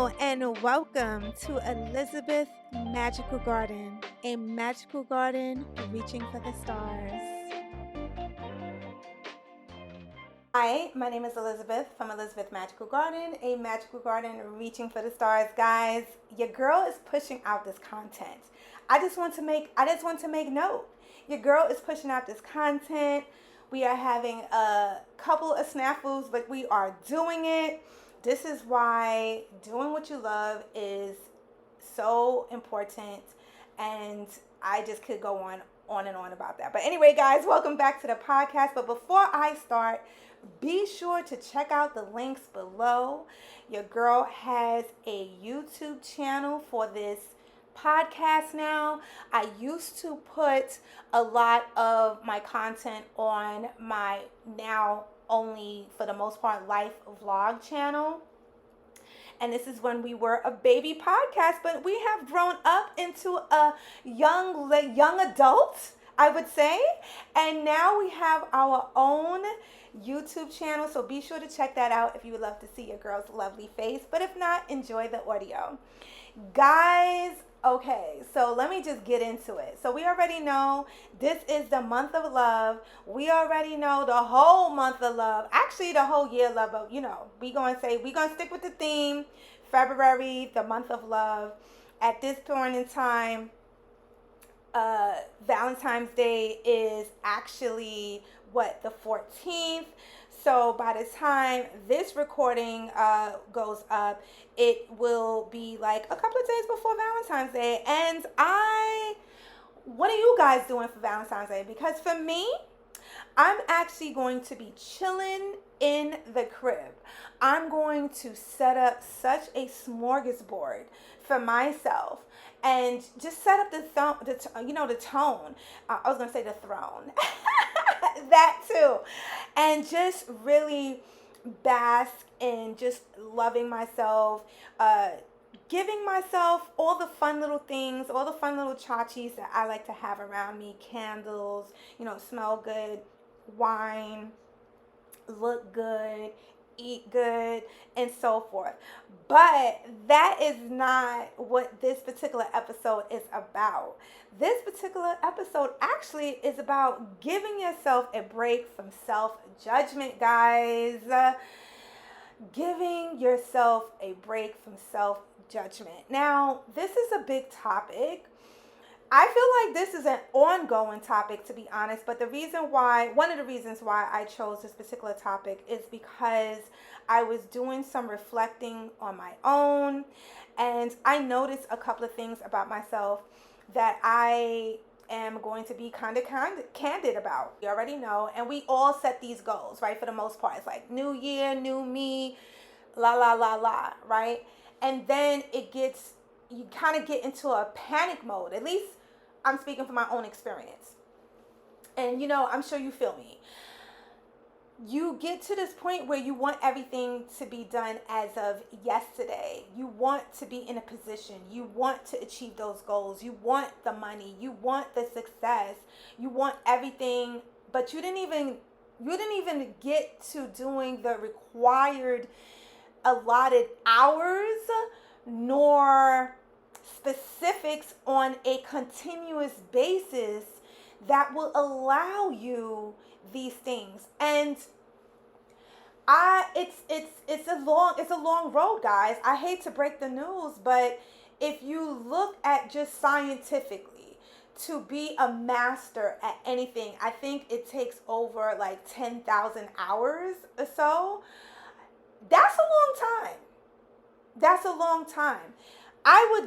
Hello and welcome to Elizabeth Magical Garden, a magical garden reaching for the stars. Hi, my name is Elizabeth from Elizabeth Magical Garden, a magical garden reaching for the stars. Guys, your girl is pushing out this content. I just want to make note. Your girl is pushing out this content. We are having a couple of snafus, but we are doing it. This is why doing what you love is so important, and I just could go on and on about that. But anyway, guys, welcome back to the podcast. But before I start, be sure to check out the links below. Your girl has a YouTube channel for this podcast now. I used to put a lot of my content on my now only, for the most part, life vlog channel. And this is when we were a baby podcast, but we have grown up into a young adult, I would say. And now we have our own YouTube channel, so be sure to check that out if you would love to see your girl's lovely face. But if not, enjoy the audio. Guys, okay, so let me just get into it. So we already know this is the month of love. We already know the whole month of love. Actually, the whole year of love, but we're going to stick with the theme. February, the month of love. At this point in time, Valentine's Day is actually the 14th. So by the time this recording goes up, it will be like a couple of days before Valentine's Day. And what are you guys doing for Valentine's Day? Because for me, I'm actually going to be chilling in the crib. I'm going to set up such a smorgasbord for myself and just set up the tone. I was going to say the throne. That too. And just really bask in just loving myself, giving myself all the fun little things, all the fun little tchotchkes that I like to have around me. Candles, smell good, wine, look good, eat good, and so forth. But that is not what this particular episode is about. This particular episode actually is about giving yourself a break from self-judgment, guys. Giving yourself a break from self-judgment. Now, this is a big topic. I feel like this is an ongoing topic, to be honest, but one of the reasons why I chose this particular topic is because I was doing some reflecting on my own, and I noticed a couple of things about myself that I am going to be kind of candid about. You already know, and we all set these goals, right? For the most part, it's like new year, new me, la, la, la, la, right? And then you kind of get into a panic mode. At least I'm speaking from my own experience. And I'm sure you feel me. You get to this point where you want everything to be done as of yesterday. You want to be in a position. You want to achieve those goals. You want the money. You want the success. You want everything, but you didn't even get to doing the required allotted hours nor specifics on a continuous basis that will allow you these things. And it's a long road, guys. I hate to break the news, but if you look at just scientifically to be a master at anything, I think it takes over like 10,000 hours or so. That's a long time. That's a long time. I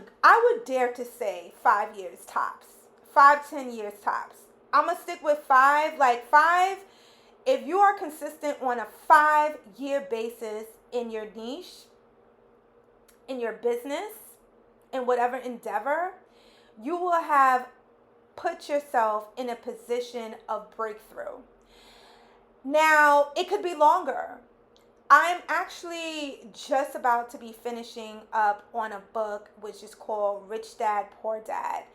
would dare to say 5 years tops. 5-10 years tops. I'm going to stick with 5. Like 5, if you are consistent on a 5-year basis in your niche, in your business, in whatever endeavor, you will have put yourself in a position of breakthrough. Now, it could be longer. I'm actually just about to be finishing up on a book which is called Rich Dad, Poor Dad.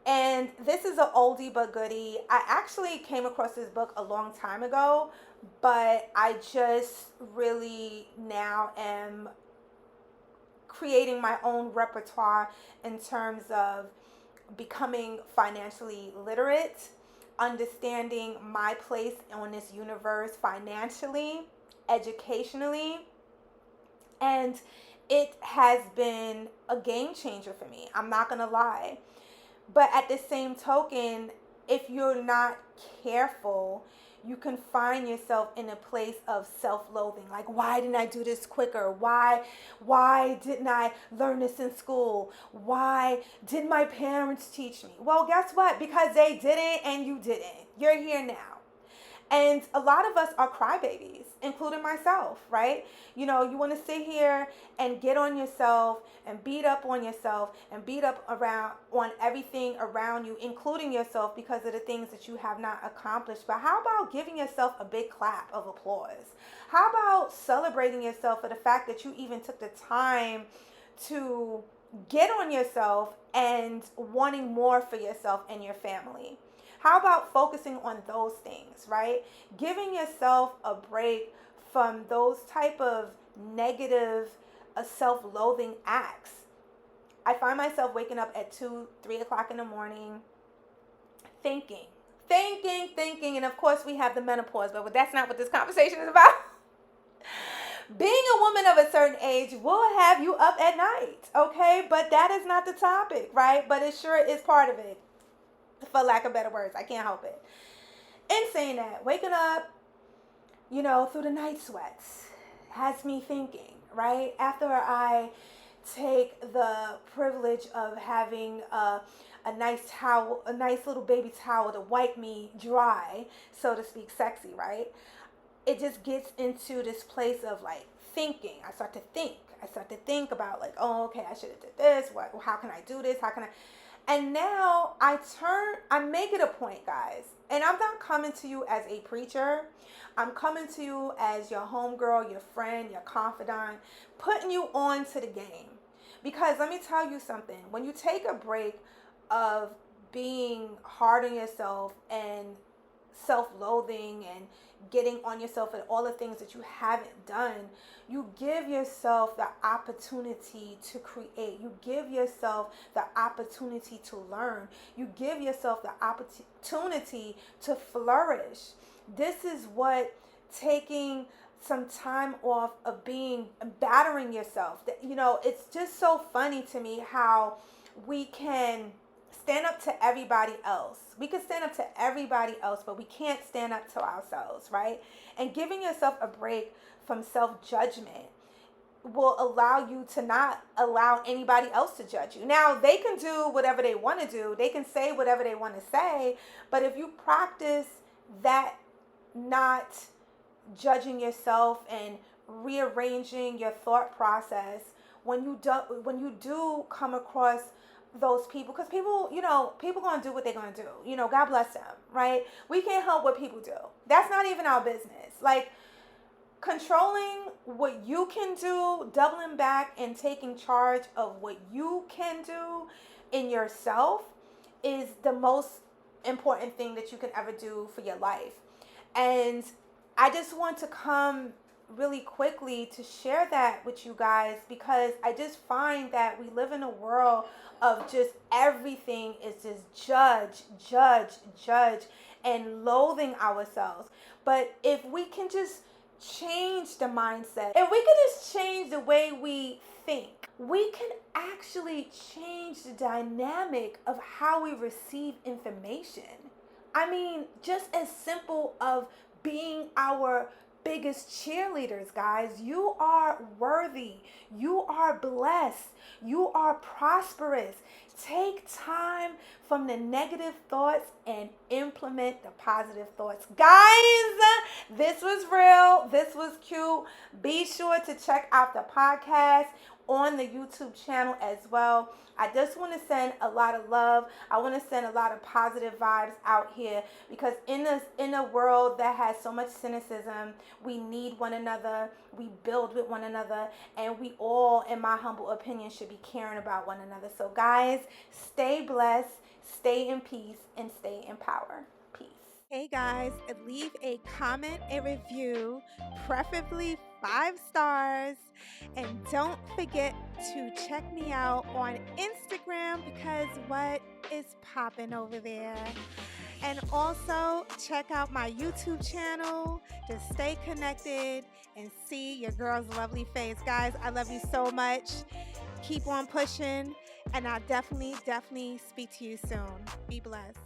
And this is an oldie but goodie. I actually came across this book a long time ago, but I just really now am creating my own repertoire in terms of becoming financially literate, understanding my place on this universe financially, educationally, and it has been a game changer for me. I'm not gonna lie. But at the same token, if you're not careful, you can find yourself in a place of self-loathing. Like, why didn't I do this quicker? Why didn't I learn this in school? Why did my parents teach me? Well, guess what? Because they didn't and you didn't. You're here now. And a lot of us are crybabies, including myself, right? You know, you want to sit here and get on yourself and beat up on yourself and beat up around on everything around you, including yourself, because of the things that you have not accomplished. But how about giving yourself a big clap of applause? How about celebrating yourself for the fact that you even took the time to get on yourself and wanting more for yourself and your family? How about focusing on those things, right? Giving yourself a break from those type of negative self-loathing acts. I find myself waking up at 2, 3 o'clock in the morning thinking, and of course we have the menopause, but that's not what this conversation is about. Being a woman of a certain age will have you up at night, okay? But that is not the topic, right? But it sure is part of it, for lack of better words. I can't help it. In saying that, waking up, through the night sweats has me thinking, right? After I take the privilege of having a nice towel, a nice little baby towel to wipe me dry, so to speak, sexy, right? It just gets into this place of like thinking. I start to think about like, oh, okay, I should have did this. How can I do this? How can I? And now I make it a point, guys. And I'm not coming to you as a preacher. I'm coming to you as your homegirl, your friend, your confidant, putting you on to the game. Because let me tell you something. When you take a break of being hard on yourself and self-loathing and getting on yourself and all the things that you haven't done, you give yourself the opportunity to create. You give yourself the opportunity to learn. You give yourself the opportunity to flourish. This is what taking some time off of battering yourself. It's just so funny to me how we can stand up to everybody else. We can stand up to everybody else, but we can't stand up to ourselves, right? And giving yourself a break from self-judgment will allow you to not allow anybody else to judge you. Now, they can do whatever they want to do. They can say whatever they want to say. But if you practice that, not judging yourself and rearranging your thought process, when you do come across those people, because people gonna do what they're gonna do. God bless them, right? We can't help what people do. That's not even our business. Like, controlling what you can do, doubling back and taking charge of what you can do in yourself is the most important thing that you can ever do for your life. And I just want to come really quickly to share that with you guys, because I just find that we live in a world of just everything is just judge, and loathing ourselves. But if we can just change the mindset, if we can just change the way we think, we can actually change the dynamic of how we receive information. I mean, just as simple of being our biggest cheerleaders, guys. You are worthy. You are blessed. You are prosperous. Take time from the negative thoughts and implement the positive thoughts. Guys, this was real. This was cute. Be sure to check out the podcast on the YouTube channel as well. I just want to send a lot of love. I want to send a lot of positive vibes out here, because in a world that has so much cynicism, we need one another. We build with one another, and we all, in my humble opinion, should be caring about one another. So guys, stay blessed, stay in peace, and stay in power. Peace. Hey guys, leave a comment, a review, preferably 5 stars, and don't forget to check me out on Instagram because what is popping over there? And also check out my YouTube channel to stay connected and see your girl's lovely face. Guys, I love you so much. Keep on pushing, and I'll definitely speak to you soon. Be blessed.